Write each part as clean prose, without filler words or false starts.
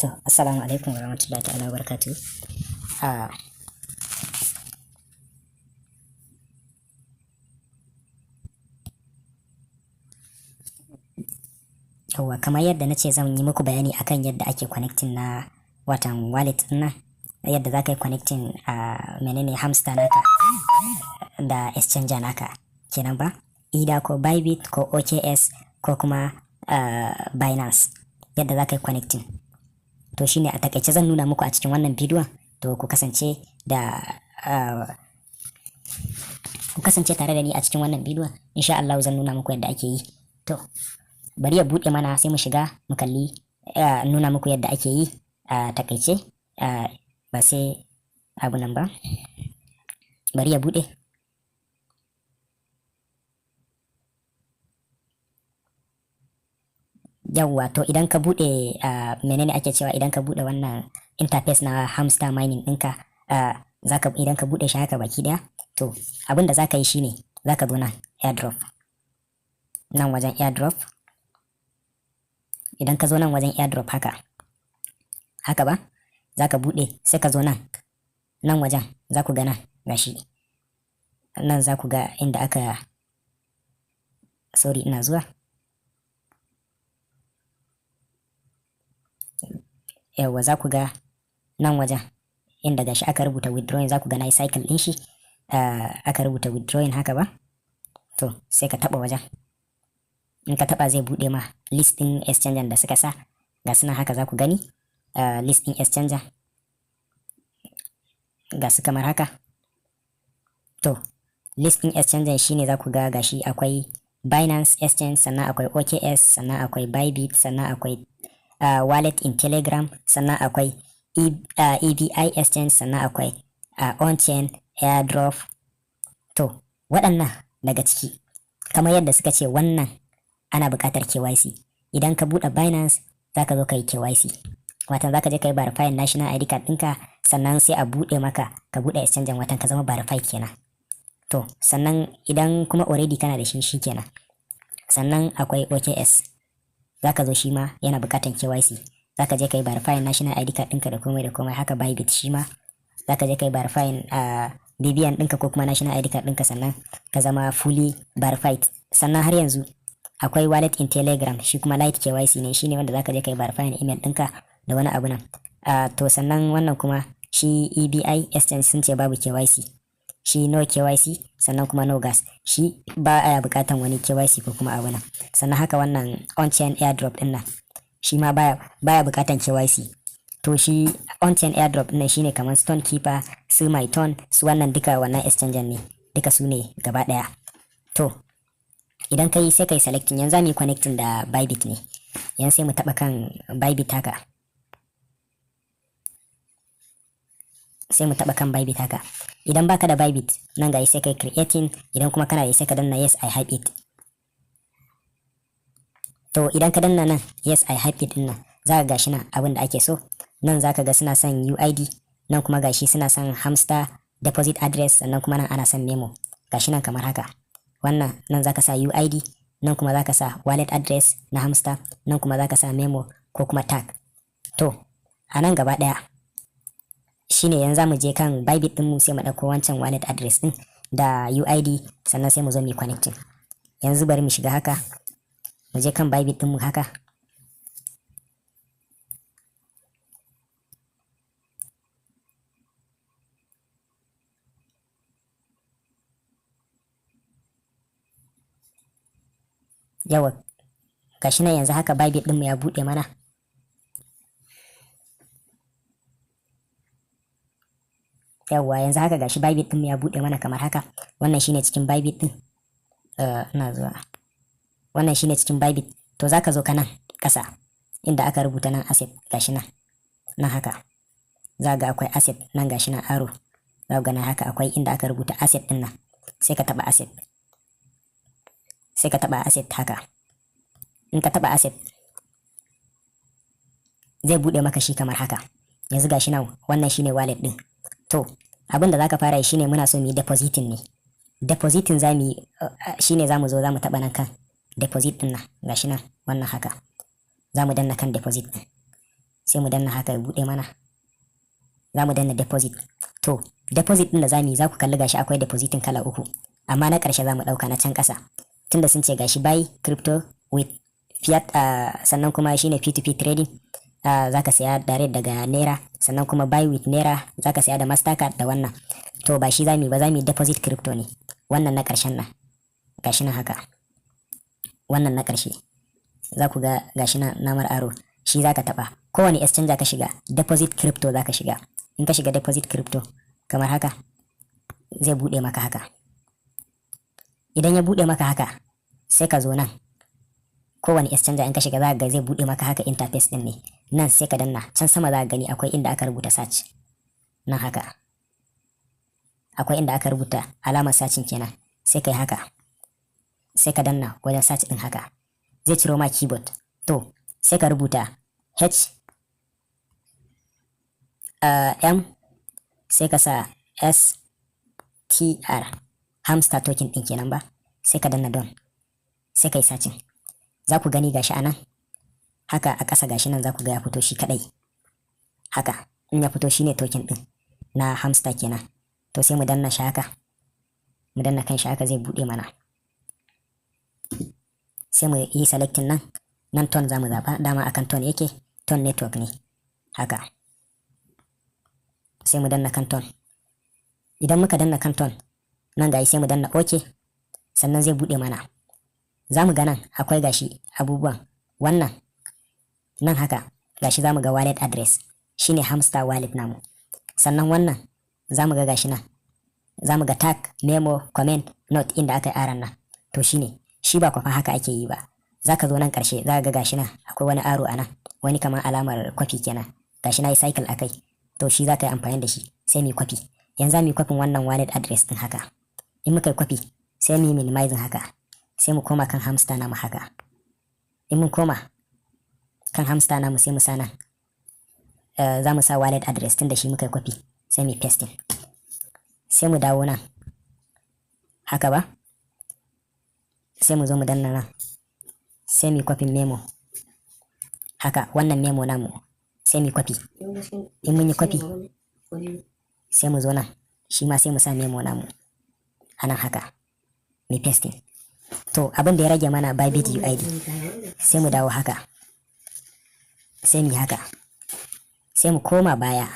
To, assalamu alaikum warahmatullahi ta'ala wabarakatuh. Yawwa, kamar yadda na ce zan yi muku bayani akan yadda ake connecting na watan wallet ɗin nan, yadda za ka yi connecting menene Hamster naka da exchanger naka kenan ba, either ko bybit ko OKS ko kuma binance, yadda za ka yi connecting. To shine a takaice zan nuna muku a cikin wannan bidiyon, to ku kasance tare da ni a cikin wannan bidiyon, insha Allah zan nuna muku yadda ake yi. To bari ya buɗe mana sai mu shiga mu kalli nuna muku yadda ake yi a takaice, ba sai abu nan ba. Bari ya buɗe. Yawwa, to idan ka buɗe menene ake cewa, idan ka buɗe wannan interface na Hamster mining ɗinka, idan ka buɗe shi haka baki ɗaya, to abin da za ka yi shine za ka zo nan airdrop, nan wajen airdrop. Idan ka zo nan wajen airdrop haka ba, za ka buɗe sai ka zo nan wajen, za ku ga nan gashi nan, za ku ga inda aka, sorry ina zuwa. Yawwa, za ku ga nan wajen inda gashi aka rubuta withdrawing, za ku ga na yi cycle ɗin shi, aka rubuta withdrawing haka ba. To sai ka taɓa wajen, in ka taɓa zai buɗe ma list ɗin exchanger da suka sa, ga sunan haka za ku gani, list ɗin exchanger ga su kamar haka. To list ɗin exchanger shine za ku ga gashi akwai binance exchange, sannan akwai OKS, sannan akwai bybit, sannan akwai wallet in telegram, sannan akwai EBI exchange, sannan akwai on-chain airdrop. To waɗannan daga ciki, kamar yadda suka ce wannan ana buƙatar KYC. Idan ka buɗe binance za ka zo ka yi KYC, watan za ka je ka yi verifying national ID card ɗinka, sannan sai a buɗe maka, ka buɗe exchanger, watan ka zama verified kenan. To sannan idan kuma already kana da shi kenan. Sannan akwai OKS, za ka zo shi ma yana buƙatar KYC, za ka je ka yi verifying national ID card ɗinka da komai da komai. Haka bybit shi ma za ka je ka yi verifying BBN ɗinka ko kuma national ID card ɗinka, sannan ka zama fully verified. Sannan har yanzu akwai wallet in telegram, shi kuma light KYC ne, shine wanda za ka je ka yi verifying email ɗinka da wani abu nan. To sannan wannan kuma shi EBI exchange sun ce babu KYC, shi no KYC, sannan kuma no gas, shi ba a buƙatan wani KYC ko kuma abu nan. Sannan haka wannan on-chain airdrop ɗin nan, shi ma baya buƙatan KYC. To shi on-chain airdrop ɗin nan shine kamar stone keeper, su myton, su wannan duka wannan exchanger ne, duka su ne gaba ɗaya. To idan ka yi sai ka yi selecting, yanzu za mu yi connecting da bybit ne, yanzu sai mu taɓa kan bybit haka, sai mu taɓa kan bybit haka. Idan baka da bybit nan ga sai kai creating, idan kuma kana da sai ka danna yes I have it. To idan ka danna nan yes I have it din nan, za ka gashi nan abin da ake so. Nan za ka ga suna son UID, nan kuma gashi suna son Hamster deposit address, sannan kuma nan ana son memo, gashi nan kamar haka. Wannan nan za ka sa UID, nan kuma za ka sa wallet address na Hamster, nan kuma za ka sa memo ko kuma tag. To a nan gaba ɗaya shine yanzu za mu je kan bybit ɗinmu, sai mu ɗauko wancan wallet address ɗin da UID, sannan sai mu zo mu yi connecting. Yanzu bari mu shiga haka, mu je kan bybit ɗinmu haka. Yawa, gashi nan yanzu haka bybit ɗinmu ya buɗe mana. Yawwa, yanzu haka gashi bybit ɗin ya buɗe mana kamar haka. Wannan shine cikin bybit ɗin, ina zuwa, wannan shine cikin bybit. To za ka zo ka nan ƙasa inda aka rubuta nan asset, gashi nan haka za ga akwai asset nan, gashi nan arrow, za ga nan haka akwai inda aka rubuta asset ɗin nan, sai ka taɓa asset, sai ka taɓa asset haka. In ka taɓa asset zai buɗe maka shi kamar haka. Yanzu gashi nan wannan shine wallet ɗin. To abin da za ka fara yi shine muna so mu yi depositing ne. Depositing za mu yi shine za mu zo za mu taɓa nan kan deposit ɗin nan, gashi nan wannan haka, za mu danna kan deposit ɗin. sai mu danna haka ya bude mana. Za mu danna deposit. To deposit din da zamu yi za ku kalli gashi akwai depositin kala uku, amma na ƙarshe za mu ɗauka na can ƙasa, tunda sun ce gashi buy crypto with fiat, sannan kuma shine P2P trading, zaka saya direct daga naira, sannan kuma buy with naira zaka saya da mastercard da wannan. To ba shi zamu yi ba, zamu yi deposit crypto ne, wannan na ƙarshen nan gashi nan haka, wannan na ƙarshe za ku ga gashi nan namar aro, shi zaka taba. Kowane exchange ka shiga deposit crypto zaka shiga. In ka shiga deposit crypto kamar haka zai bude maka haka. Idan ya bude maka haka sai ka zo nan, kowane exchange in ka shiga za ga zai bude maka haka interface din ne. Nan sai ka danna can sama za ka gani akwai inda aka rubuta search nan haka, akwai inda aka rubuta alamar searching kenan, sai kai haka sai ka danna wajen search din haka, zai ciro ma keyboard. To sai ka rubuta sai ka sa HMSTR, Hamster token din kenan ba, sai ka danna don, sai kai searching. Za ku gani gashi anan haka a ƙasa gashi nan za ku ga ya fito shi kadai haka. In ya fito shine token din na Hamster kenan. To sai mu danna shi haka, mu danna kan shi haka zai bude mana. Sai mu yi selecting nan ton za mu zaba, dama akan ton yake, ton network ne haka. Sai mu danna kan ton. Idan muka danna kan ton nan gashi sai mu danna OK, sannan zai bude mana. Za mu ga nan akwai gashi abubuwan wannan nan haka gashi, za mu ga wallet address shine Hamster wallet namu. Sannan wannan za mu ga gashi nan, za mu ga tag, memo, comment, note inda aka yi aran nan. To shine shi ba kwafa haka ake yi ba, za ka zo nan ƙarshe za ka ga gashi nan akwai wani aro a nan, wani kamar alamar kwafi kenan, gashi na yi cycle a kai. To shi za ka yi amfani da shi sai mu yi kwafi. Yanzu mu yi kwafin wannan wallet address din haka. In muka yi kwafi sai mu yi minimizing haka, sai mu koma kan Hamster namu haka. In mun koma kan Hamster namu sai mu sa nan, za mu sa wallet address tun da shi muka yi kwafi, sai mu paste. Sai mu dawo nan haka ba, sai mu zo mu danna nan, sai mu kwafin memo haka, wannan memo namu sai mu kwafi. In mun yi kwafi sai mu zo nan, shi ma sai mu sa memo namu anan haka, mu paste. To abin da ya rage mana bybit UID, sai mu dawo haka, sai mu haka, sai mu koma baya,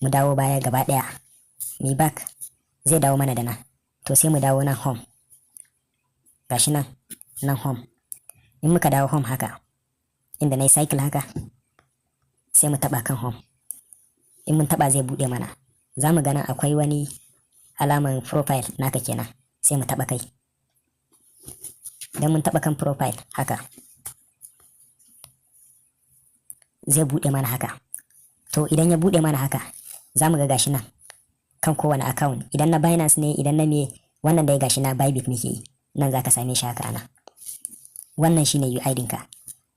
mu dawo baya gaba daya, mi back zai dawo mana da nan. To sai mu dawo nan home, gashi nan home. In muka dawo home haka inda na yi cycle haka, sai mu taba kan home. In mun taba zai bude mana, za mu gana akwai wani alaman profile naka kenan, sai mu taba kai. Idan mun taba kan profile haka zai bude mana haka. To idan ya bude mana haka za mu ga gashi nan kan kowane account, idan na Binance ne, idan na me, wannan da ya gashi na bybit muke yi, nan za ka same shi haka nan. Wannan shine UID ka.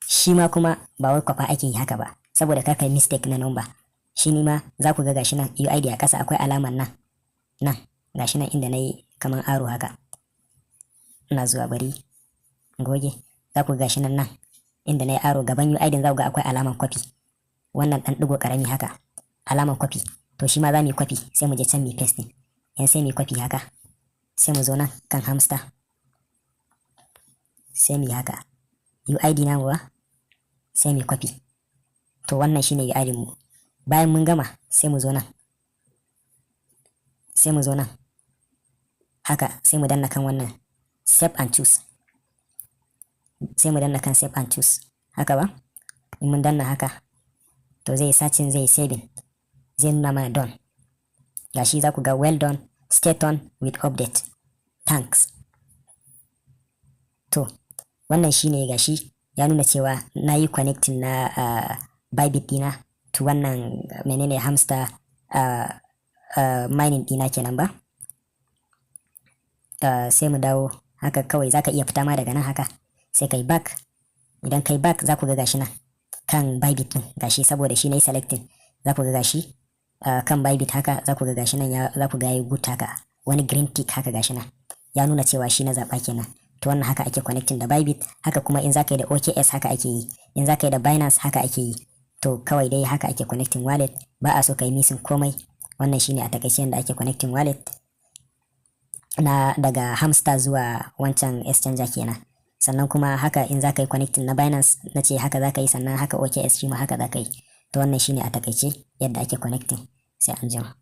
Shi ma kuma ba wai kwafa ake yi haka ba, saboda kar kai mistake na number. Shi ne ma za ku ga gashi nan UID a ƙasa akwai alaman nan gashi nan inda na yi kaman aro haka. Ina zuwa bari goge, za ku ga gashi nan inda na yi aro gaban UID za ku ga akwai alaman kwafi, wannan ɗan ɗigo ƙarami haka, alaman kwafi. To shi ma za mu yi kwafi, sai mu je can mu paste. Yan sai mu yi kwafi haka, sai mu zo nan kan Hamster, sai mu yi haka UID namu ba, sai mu yi kwafi. To wannan shine UID mu. Bayan mun gama sai mu zo nan, haka sai mu danna kan wannan save and choose, sai mu danna kan save and choose haka ba. In mun danna haka to zai searching, zai saving, zai nuna mana done. Gashi za ku ga well done, stay on with update, thanks. To wannan shine gashi ya nuna cewa na yi connecting na bybit dina to wannan menene Hamster mining dina kenan ba. Sai mu dawo haka, kawai zaka iya fita ma daga nan haka, sai kai back. Idan kai back za ku ga gashi nan kan bybit din gashi, saboda shi na yi selecting, za ku ga gashi kan bybit haka, za ku ga gashi nan za ku ga yi good haka, wani green tick haka gashi nan, ya nuna cewa shi na zaba kenan. To wannan haka ake connecting da bybit. Haka kuma in zaka yi da OKS haka ake yi, in zaka yi da Binance haka ake yi. To kawai dai haka ake connecting wallet, ba a so kai missing komai. Wannan shine a takaice yadda ake connecting wallet na daga Hamster zuwa wancan exchanger kenan. Sannan kuma haka in za ka yi connecting na Binance na ce haka za ka yi, sannan haka OKX shi ma haka za ka yi. To wannan shine a takaice yadda ake connecting. Sai an jima.